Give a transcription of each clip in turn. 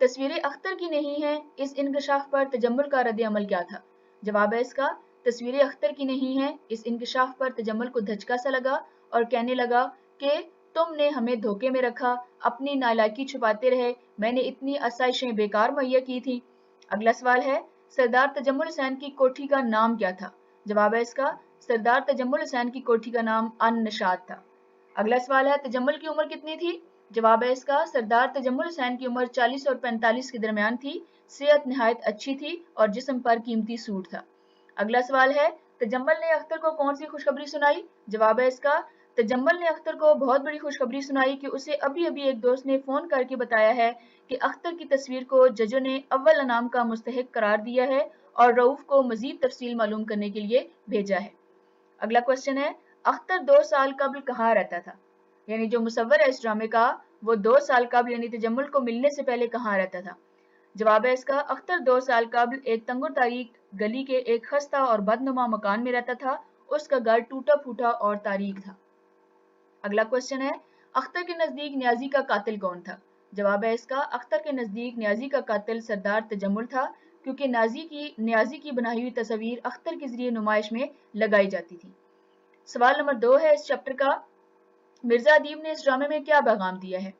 تصویریں اختر کی نہیں ہیں، اس انکشاف پر تجمل کا رد عمل کیا تھا؟ جواب ہے اس کا تصویریں اختر کی نہیں ہیں، اس انکشاف پر تجمل کو دھچکا سا لگا اور کہنے لگا کہ تم نے ہمیں دھوکے میں رکھا، اپنی نالائکی چھپاتے رہے، میں نے اتنی آسائشیں بیکار مہیا کی تھی۔ اگلا سوال ہے سردار تجمل حسین کی کوٹھی کا نام کیا تھا؟ جواب ہے اس کا سردار تجمل حسین کی کوٹھی کا نام ان نشاد تھا۔ اگلا سوال ہے تجمل کی عمر کتنی تھی؟ جواب ہے اس کا سردار تجمل حسین کی عمر 40 اور 45 کے درمیان تھی، صحت نہایت اچھی تھی اور جسم پر قیمتی سوٹ تھا۔ اگلا سوال ہے تجمل نے اختر کو کون سی خوشخبری سنائی؟ جواب ہے اس کا تجمل نے اختر کو بہت بڑی خوشخبری سنائی کہ اسے ابھی ابھی ایک دوست نے فون کر کے بتایا ہے کہ اختر کی تصویر کو ججوں نے اول انعام کا مستحق قرار دیا ہے اور رؤوف کو مزید تفصیل معلوم کرنے کے لیے بھیجا ہے۔ اگلا کوشچن ہے اختر 2 سال قبل کہاں رہتا تھا؟ یعنی جو مصور ہے اس ڈرامے کا وہ 2 سال قبل یعنی تجمل کو ملنے سے پہلے کہاں رہتا تھا؟ جواب ہے اس کا اختر 2 سال قبل ایک تنگ و تاریک گلی کے ایک خستہ اور بدنما مکان میں رہتا تھا، اس کا گھر ٹوٹا پھوٹا اور تاریک تھا۔ اگلا کوشچن ہے اختر کے نزدیک نیازی کا قاتل کون تھا؟ جواب ہے اس کا اختر کے نزدیک نیازی کا قاتل سردار تجمل تھا، کیونکہ نیازی کی بنائی ہوئی تصویر اختر کے ذریعے نمائش میں لگائی جاتی تھی۔ سوال نمبر 2 ہے اس چیپٹر کا مرزا ادیب نے اس ڈرامے میں کیا پیغام دیا ہے؟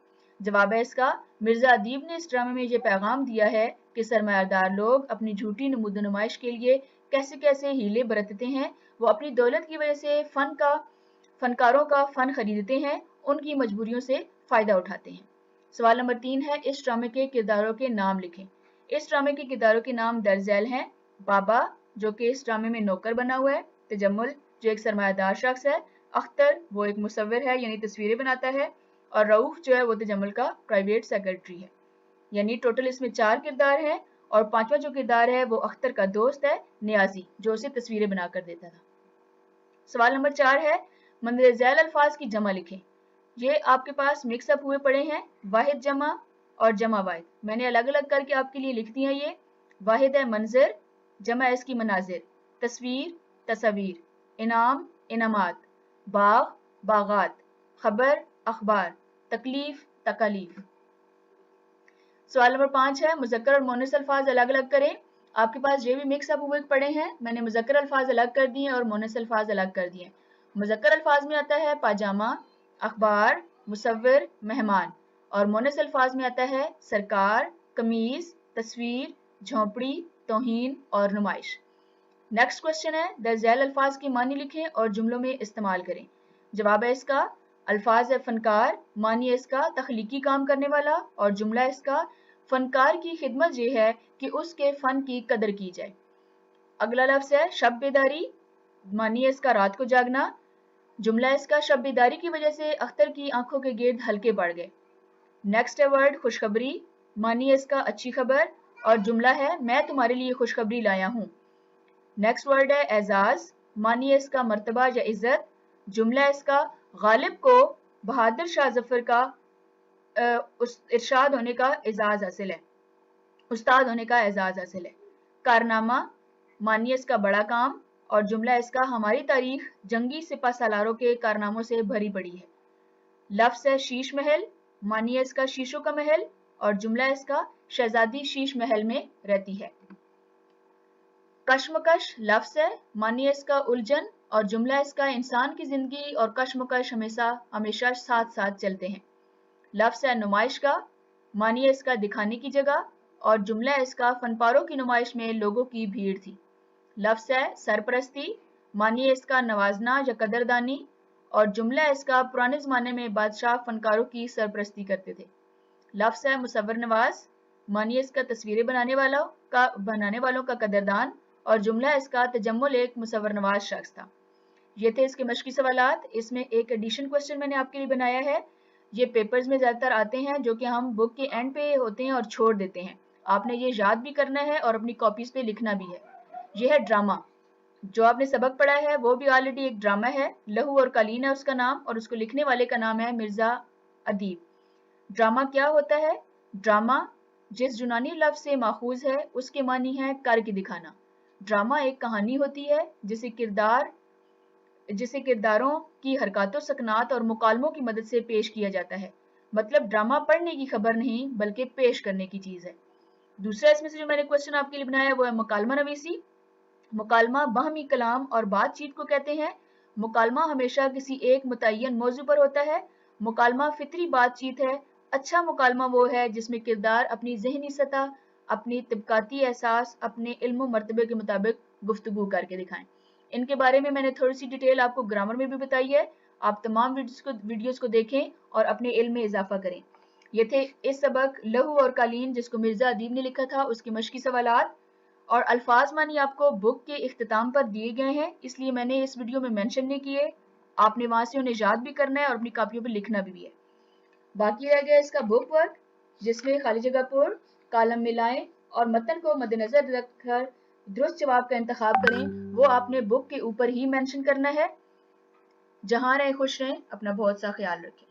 جواب ہے اس کا مرزا ادیب نے اس ڈرامے میں یہ پیغام دیا ہے کہ سرمایہ دار لوگ اپنی جھوٹی نمود و نمائش کے لیے کیسے کیسے ہیلے برتتے ہیں، وہ اپنی دولت کی وجہ سے فنکاروں کا فن خریدتے ہیں، ان کی مجبوریوں سے فائدہ اٹھاتے ہیں۔ سوال نمبر 3 ہے اس ڈرامے کے کرداروں کے نام لکھیں۔ اس ڈرامے کے کرداروں کے نام درج ذیل ہیں بابا جو کہ اس ڈرامے میں نوکر بنا ہوا ہے، تجمل جو ایک سرمایہ دار شخص ہے، اختر وہ ایک مصور ہے یعنی تصویریں بناتا ہے، اور رؤوف جو ہے وہ تجمل کا پرائیویٹ سیکرٹری ہے۔ یعنی ٹوٹل اس میں 4 کردار ہیں اور 5واں جو کردار ہے وہ اختر کا دوست ہے نیازی جو اسے تصویریں بنا کر دیتا تھا۔ سوال نمبر 4 ہے مندرجہ ذیل الفاظ کی جمع لکھیں۔ یہ آپ کے پاس مکس اپ ہوئے پڑے ہیں واحد جمع اور جمع واحد، میں نے الگ الگ کر کے آپ کے لیے لکھ دی ہیں۔ یہ واحد ہے منظر، جمع ہے اس کی مناظر، تصویر تصاویر، انعام انعامات، باغ باغات، خبر اخبار، تکلیف تکالیف۔ سوال نمبر 5 ہے مذکر اور مؤنث الفاظ الگ الگ کریں۔ آپ کے پاس یہ بھی مکس اپ ہوئے پڑے ہیں، میں نے مذکر الفاظ الگ کر دیے اور مؤنث الفاظ الگ کر دیے۔ مذکر الفاظ میں آتا ہے پاجامہ، اخبار، مصور، مہمان، اور مؤنث الفاظ میں آتا ہے سرکار، قمیض، تصویر، جھونپڑی، توہین اور نمائش۔ نیکسٹ کوشچن ہے درج ذیل الفاظ کے معنی لکھیں اور جملوں میں استعمال کریں۔ جواب ہے اس کا الفاظ ہے فنکار، معنی ہے اس کا تخلیقی کام کرنے والا، اور جملہ اس کا فنکار کی خدمت یہ ہے کہ اس کے فن کی قدر کی جائے۔ اگلا لفظ ہے شب بیداری، معنی ہے اس کا رات کو جاگنا، جملہ اس کا شب بیداری کی وجہ سے اختر کی آنکھوں کے گرد ہلکے پڑ گئے۔ نیکسٹ ہے ورڈ خوشخبری، معنی ہے اس کا اچھی خبر، اور جملہ ہے میں تمہارے لیے خوشخبری لایا ہوں۔ نیکسٹ ورڈ ہے اعزاز، معنی ہے اس کا مرتبہ یا عزت، جملہ اس کا غالب کو بہادر شاہ ظفر کا ارشاد ہونے کا اعزاز حاصل ہے، استاد ہونے کا اعزاز حاصل ہے۔ کارنامہ، معنی ہے اس کا بڑا کام، اور جملہ اس کا ہماری تاریخ جنگی سپہ سالاروں کے کارناموں سے بھری پڑی ہے۔ لفظ ہے شیش محل، معنی ہے اس کا شیشوں کا محل، اور جملہ اس کا شہزادی شیش محل میں رہتی ہے۔ کشمکش لفظ ہے، معنی ہے اس کا الجھن، اور جملہ اس کا انسان کی زندگی اور کشمکش ہمیشہ ساتھ ساتھ چلتے ہیں۔ لفظ ہے نمائش کا، معنی ہے اس کا دکھانے کی جگہ، اور جملہ اس کا فن پاروں کی نمائش میں لوگوں کی بھیڑ تھی۔ لفظ ہے سرپرستی، معنی ہے اس کا نوازنا یا قدردانی، اور جملہ اس کا پرانے زمانے میں بادشاہ فنکاروں کی سرپرستی کرتے تھے۔ لفظ ہے مصور نواز، معنی ہے اس کا تصویریں بنانے والوں کا قدردان، اور جملہ اس کا تجمل ایک مصور نواز شخص تھا۔ یہ تھے اس کے مشقی سوالات۔ اس میں ایک ایڈیشن کوسچن میں نے آپ کے لیے بنایا ہے، یہ پیپرز میں زیادہ تر آتے ہیں جو کہ ہم بک کے اینڈ پہ ہوتے ہیں اور چھوڑ دیتے ہیں، آپ نے یہ یاد بھی کرنا ہے اور اپنی کاپیز پہ لکھنا بھی ہے۔ یہ ہے ڈرامہ، جو آپ نے سبق پڑھا ہے وہ بھی آلریڈی ایک ڈرامہ ہے، لہو اور قالین ہے اس کا نام، اور اس کو لکھنے والے کا نام ہے مرزا ادیب۔ ڈرامہ کیا ہوتا ہے؟ ڈرامہ جس یونانی لفظ سے ماخوذ ہے اس کے معنی ہے کر کے دکھانا۔ ڈرامہ ایک کہانی ہوتی ہے جسے کرداروں کی حرکات و سکنات اور مکالموں کی مدد سے پیش کیا جاتا ہے۔ مطلب ڈرامہ پڑھنے کی خبر نہیں بلکہ پیش کرنے کی چیز ہے. دوسرا اس میں سے جو میں نے کوشچن آپ کے لیے بنایا وہ ہے مکالمہ نویسی. مکالمہ باہمی کلام اور بات چیت کو کہتے ہیں. مکالمہ ہمیشہ کسی ایک متعین موضوع پر ہوتا ہے. مکالمہ فطری بات چیت ہے. اچھا مکالمہ وہ ہے جس میں کردار اپنی ذہنی سطح، اپنی طبقاتی احساس، اپنے علم و مرتبے کے مطابق گفتگو کر کے دکھائیں. ان کے بارے میں نے تھوڑی سی ڈیٹیل آپ کو گرامر میں بھی بتائی ہے. آپ تمام ویڈیوز کو دیکھیں اور اپنے علم میں اضافہ کریں. یہ تھے اس سبق لہو اور قالین جس کو مرزا ادیب نے لکھا تھا اس کے مشقی سوالات، اور الفاظ معنی آپ کو بک کے اختتام پر دیے گئے ہیں، اس لیے میں نے اس ویڈیو میں مینشن نہیں کیے. آپ نے وہاں سے انہیں یاد بھی کرنا ہے اور اپنی کاپیوں پہ لکھنا بھی ہے. باقی رہ گیا اس کا بک ورک جس میں خالی جگہ پر کالم ملائیں اور متن کو مد نظر رکھ کر درست جواب کا انتخاب کریں. وہ آپ نے بک کے اوپر ہی مینشن کرنا ہے. جہاں رہیں خوش رہیں، اپنا بہت سا خیال رکھیں.